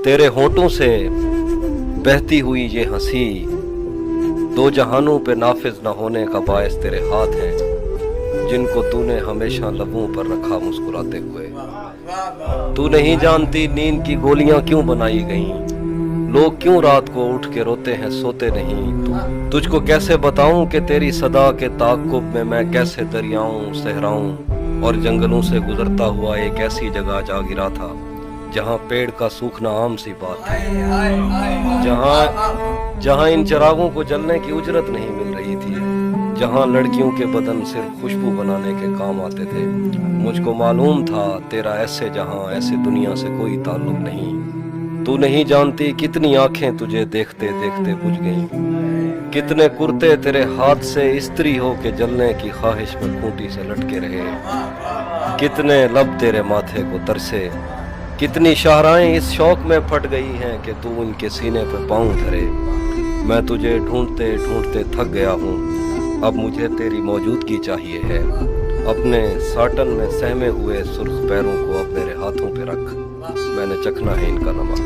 तेरे होठों से बहती हुई ये हंसी दो जहानों पे नाफिज न होने का बायस तेरे हाथ हैं, जिनको तूने हमेशा लबों पर रखा मुस्कुराते हुए। तू नहीं जानती नींद की गोलियां क्यों बनाई गईं, लोग क्यों रात को उठ के रोते हैं सोते नहीं। तुझको कैसे बताऊं कि तेरी सदा के ताक़ुब में मैं कैसे दरियाओं सहराओं और जंगलों से गुजरता हुआ एक ऐसी जगह जा गिरा था जहां पेड़ का सूखना आम सी बात है, जहां इन चिरागों को जलने की उजरत नहीं मिल रही थी, जहां लड़कियों के बदन सिर्फ खुशबू बनाने के काम आते थे। मुझको मालूम था तेरा ऐसे जहां ऐसे दुनिया से कोई ताल्लुक नहीं। तू नहीं जानती कितनी आंखें तुझे देखते देखते बुझ गईं, कितने कुर्ते तेरे हाथ से इस्त्री हो के जलने की ख्वाहिश में खूंटी से लटके रहे, कितने लब तेरे माथे को तरसे, कितनी शाहराएं इस शौक में फट गई हैं कि तू उनके सीने पे पाँव धरे। मैं तुझे ढूंढते ढूंढते थक गया हूँ, अब मुझे तेरी मौजूदगी चाहिए है। अपने साटन में सहमे हुए सुर्ख पैरों को अब मेरे हाथों पे रख, मैंने चखना है इनका नमक।